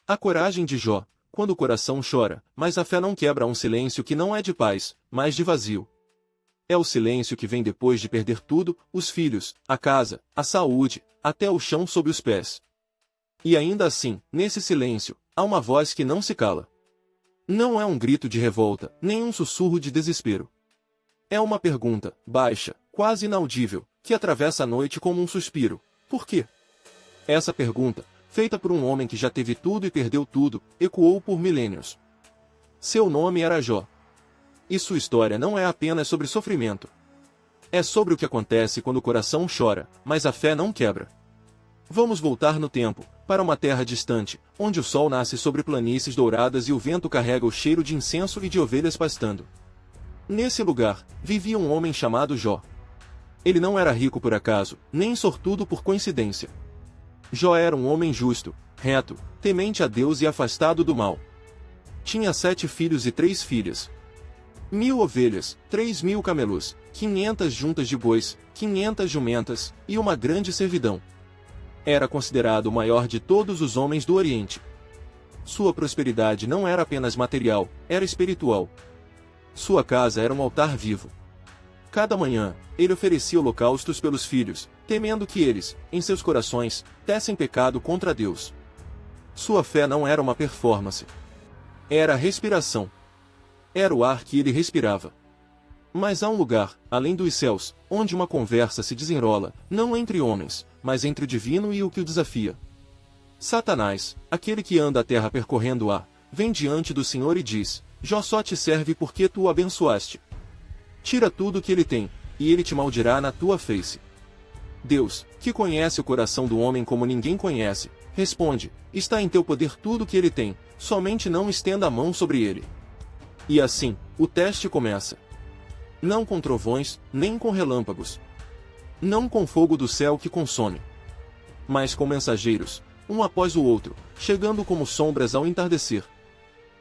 A coragem de Jó, quando o coração chora, mas a fé não quebra um silêncio que não é de paz, mas de vazio. É o silêncio que vem depois de perder tudo, os filhos, a casa, a saúde, até o chão sob os pés. E ainda assim, nesse silêncio, há uma voz que não se cala. Não é um grito de revolta, nem um sussurro de desespero. É uma pergunta, baixa, quase inaudível, que atravessa a noite como um suspiro. Por quê? Essa pergunta, feita por um homem que já teve tudo e perdeu tudo, ecoou por milênios. Seu nome era Jó. E sua história não é apenas sobre sofrimento. É sobre o que acontece quando o coração chora, mas a fé não quebra. Vamos voltar no tempo, para uma terra distante, onde o sol nasce sobre planícies douradas e o vento carrega o cheiro de incenso e de ovelhas pastando. Nesse lugar, vivia um homem chamado Jó. Ele não era rico por acaso, nem sortudo por coincidência. Jó era um homem justo, reto, temente a Deus e afastado do mal. Tinha 7 filhos e 3 filhas. 1000 ovelhas, 3000 camelos, 500 juntas de bois, 500 jumentas, e uma grande servidão. Era considerado o maior de todos os homens do Oriente. Sua prosperidade não era apenas material, era espiritual. Sua casa era um altar vivo. Cada manhã, ele oferecia holocaustos pelos filhos, temendo que eles, em seus corações, tecem pecado contra Deus. Sua fé não era uma performance. Era a respiração. Era o ar que ele respirava. Mas há um lugar, além dos céus, onde uma conversa se desenrola, não entre homens, mas entre o divino e o que o desafia. Satanás, aquele que anda a terra percorrendo-a, vem diante do Senhor e diz: Jó só te serve porque tu o abençoaste. Tira tudo o que ele tem, e ele te maldirá na tua face. Deus, que conhece o coração do homem como ninguém conhece, responde: está em teu poder tudo o que ele tem, somente não estenda a mão sobre ele. E assim, o teste começa. Não com trovões, nem com relâmpagos. Não com fogo do céu que consome. Mas com mensageiros, um após o outro, chegando como sombras ao entardecer.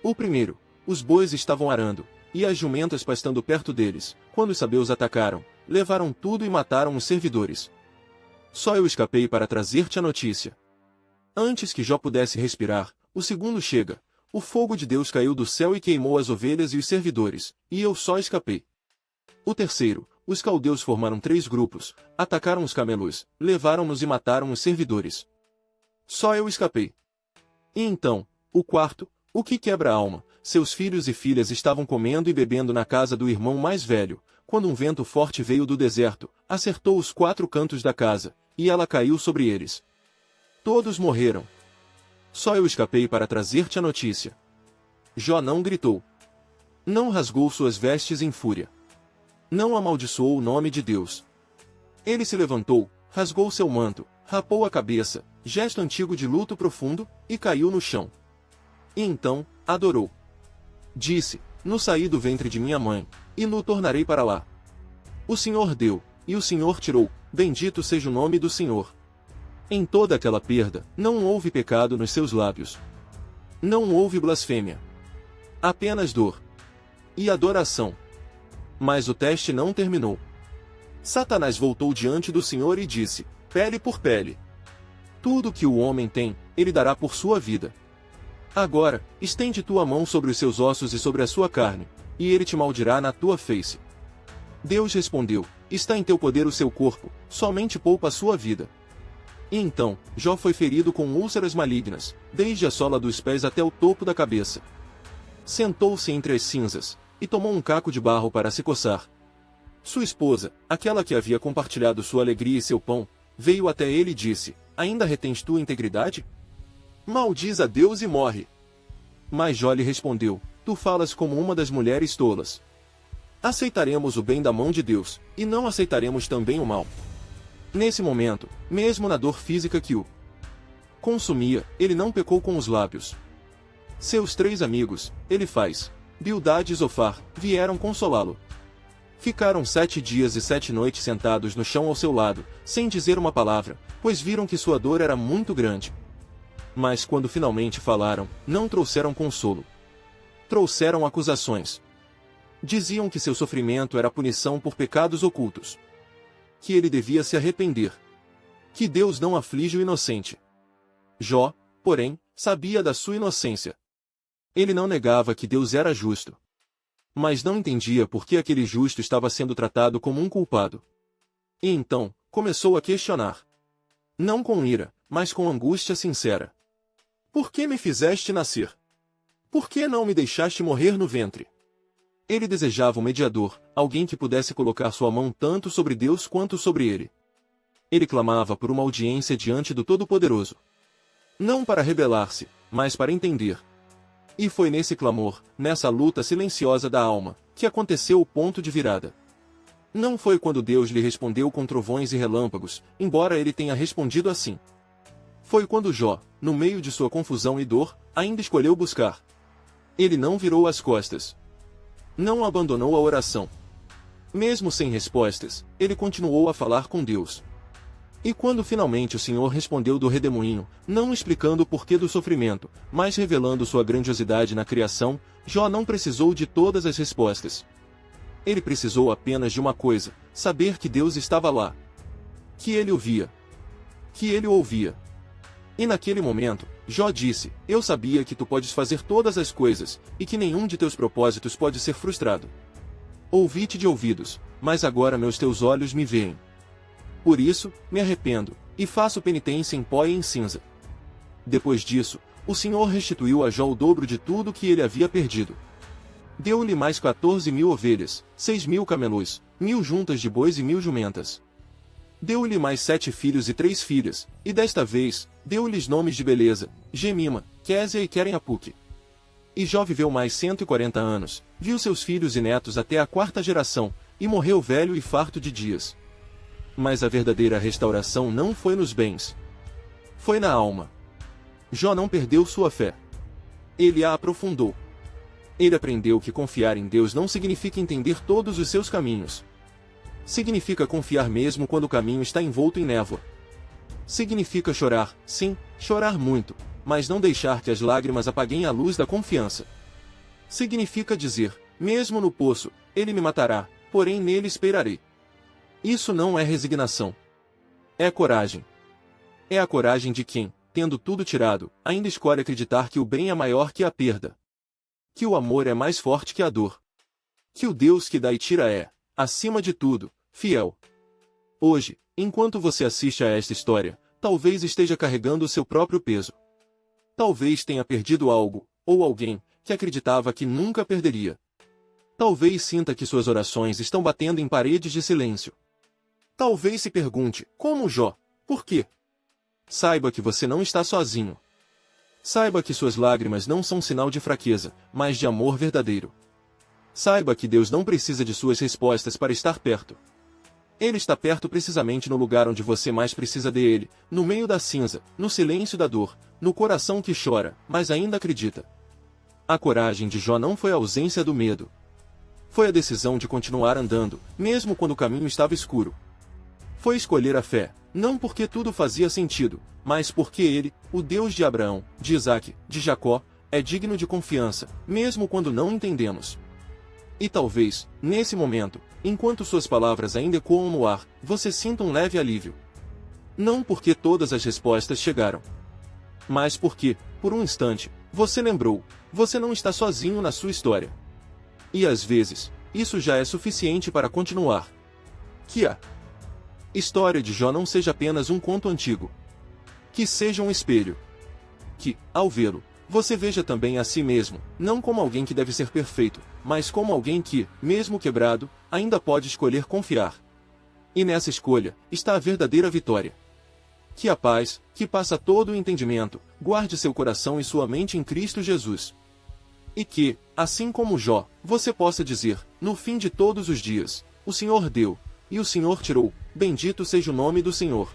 O primeiro, os bois estavam arando, e as jumentas pastando perto deles, quando os sabeus atacaram, levaram tudo e mataram os servidores. Só eu escapei para trazer-te a notícia. Antes que Jó pudesse respirar, o segundo chega. O fogo de Deus caiu do céu e queimou as ovelhas e os servidores, e eu só escapei. O terceiro, os caldeus formaram 3 grupos, atacaram os camelos, levaram-nos e mataram os servidores. Só eu escapei. E então, o quarto, o que quebra a alma, seus filhos e filhas estavam comendo e bebendo na casa do irmão mais velho, quando um vento forte veio do deserto, acertou os 4 cantos da casa, e ela caiu sobre eles. Todos morreram. Só eu escapei para trazer-te a notícia. Jó não gritou. Não rasgou suas vestes em fúria. Não amaldiçoou o nome de Deus. Ele se levantou, rasgou seu manto, rapou a cabeça, gesto antigo de luto profundo, e caiu no chão. E então, adorou. Disse: no saí do ventre de minha mãe, e no tornarei para lá. O Senhor deu, e o Senhor tirou, bendito seja o nome do Senhor. Em toda aquela perda, não houve pecado nos seus lábios. Não houve blasfêmia. Apenas dor. E adoração. Mas o teste não terminou. Satanás voltou diante do Senhor e disse: pele por pele. Tudo que o homem tem, ele dará por sua vida. Agora, estende tua mão sobre os seus ossos e sobre a sua carne, e ele te maldirá na tua face. Deus respondeu: está em teu poder o seu corpo, somente poupa a sua vida. E então, Jó foi ferido com úlceras malignas, desde a sola dos pés até o topo da cabeça. Sentou-se entre as cinzas, e tomou um caco de barro para se coçar. Sua esposa, aquela que havia compartilhado sua alegria e seu pão, veio até ele e disse: ainda retens tua integridade? Maldiz a Deus e morre. Mas Jó lhe respondeu: tu falas como uma das mulheres tolas. Aceitaremos o bem da mão de Deus, e não aceitaremos também o mal. Nesse momento, mesmo na dor física que o consumia, ele não pecou com os lábios. Seus 3 amigos, Elifaz, Bildade e Zofar, vieram consolá-lo. Ficaram 7 dias e 7 noites sentados no chão ao seu lado, sem dizer uma palavra, pois viram que sua dor era muito grande. Mas quando finalmente falaram, não trouxeram consolo. Trouxeram acusações. Diziam que seu sofrimento era punição por pecados ocultos. Que ele devia se arrepender. Que Deus não aflige o inocente. Jó, porém, sabia da sua inocência. Ele não negava que Deus era justo. Mas não entendia por que aquele justo estava sendo tratado como um culpado. E então, começou a questionar. Não com ira, mas com angústia sincera. Por que me fizeste nascer? Por que não me deixaste morrer no ventre? Ele desejava um mediador, alguém que pudesse colocar sua mão tanto sobre Deus quanto sobre ele. Ele clamava por uma audiência diante do Todo-Poderoso. Não para rebelar-se, mas para entender. E foi nesse clamor, nessa luta silenciosa da alma, que aconteceu o ponto de virada. Não foi quando Deus lhe respondeu com trovões e relâmpagos, embora ele tenha respondido assim. Foi quando Jó, no meio de sua confusão e dor, ainda escolheu buscar. Ele não virou as costas. Não abandonou a oração. Mesmo sem respostas, ele continuou a falar com Deus. E quando finalmente o Senhor respondeu do redemoinho, não explicando o porquê do sofrimento, mas revelando sua grandiosidade na criação, Jó não precisou de todas as respostas. Ele precisou apenas de uma coisa, saber que Deus estava lá. Que ele o via. Que ele o ouvia. E naquele momento, Jó disse, eu sabia que tu podes fazer todas as coisas, e que nenhum de teus propósitos pode ser frustrado. Ouvi-te de ouvidos, mas agora meus teus olhos me veem. Por isso, me arrependo, e faço penitência em pó e em cinza. Depois disso, o Senhor restituiu a Jó o dobro de tudo que ele havia perdido. Deu-lhe mais 14.000 ovelhas, 6.000 camelos, 1.000 juntas de bois e 1.000 jumentas. Deu-lhe mais 7 filhos e 3 filhas, e desta vez, deu-lhes nomes de beleza, Gemima, Késia e Queren-Apuque. E Jó viveu mais 140 anos, viu seus filhos e netos até a 4ª geração, e morreu velho e farto de dias. Mas a verdadeira restauração não foi nos bens. Foi na alma. Jó não perdeu sua fé. Ele a aprofundou. Ele aprendeu que confiar em Deus não significa entender todos os seus caminhos. Significa confiar mesmo quando o caminho está envolto em névoa. Significa chorar, sim, chorar muito, mas não deixar que as lágrimas apaguem a luz da confiança. Significa dizer, mesmo no poço, ele me matará, porém nele esperarei. Isso não é resignação. É coragem. É a coragem de quem, tendo tudo tirado, ainda escolhe acreditar que o bem é maior que a perda. Que o amor é mais forte que a dor. Que o Deus que dá e tira é, acima de tudo, fiel. Hoje, enquanto você assiste a esta história, talvez esteja carregando o seu próprio peso. Talvez tenha perdido algo, ou alguém, que acreditava que nunca perderia. Talvez sinta que suas orações estão batendo em paredes de silêncio. Talvez se pergunte, como Jó, por quê? Saiba que você não está sozinho. Saiba que suas lágrimas não são sinal de fraqueza, mas de amor verdadeiro. Saiba que Deus não precisa de suas respostas para estar perto. Ele está perto precisamente no lugar onde você mais precisa dele, no meio da cinza, no silêncio da dor, no coração que chora, mas ainda acredita. A coragem de Jó não foi a ausência do medo. Foi a decisão de continuar andando, mesmo quando o caminho estava escuro. Foi escolher a fé, não porque tudo fazia sentido, mas porque ele, o Deus de Abraão, de Isaque, de Jacó, é digno de confiança, mesmo quando não entendemos. E talvez, nesse momento, enquanto suas palavras ainda ecoam no ar, você sinta um leve alívio. Não porque todas as respostas chegaram, mas porque, por um instante, você lembrou, você não está sozinho na sua história. E às vezes, isso já é suficiente para continuar. Que a história de Jó não seja apenas um conto antigo. Que seja um espelho. Que, ao vê-lo, você veja também a si mesmo, não como alguém que deve ser perfeito, mas como alguém que, mesmo quebrado, ainda pode escolher confiar. E nessa escolha, está a verdadeira vitória. Que a paz, que passa todo o entendimento, guarde seu coração e sua mente em Cristo Jesus. E que, assim como Jó, você possa dizer, no fim de todos os dias, o Senhor deu, e o Senhor tirou, bendito seja o nome do Senhor.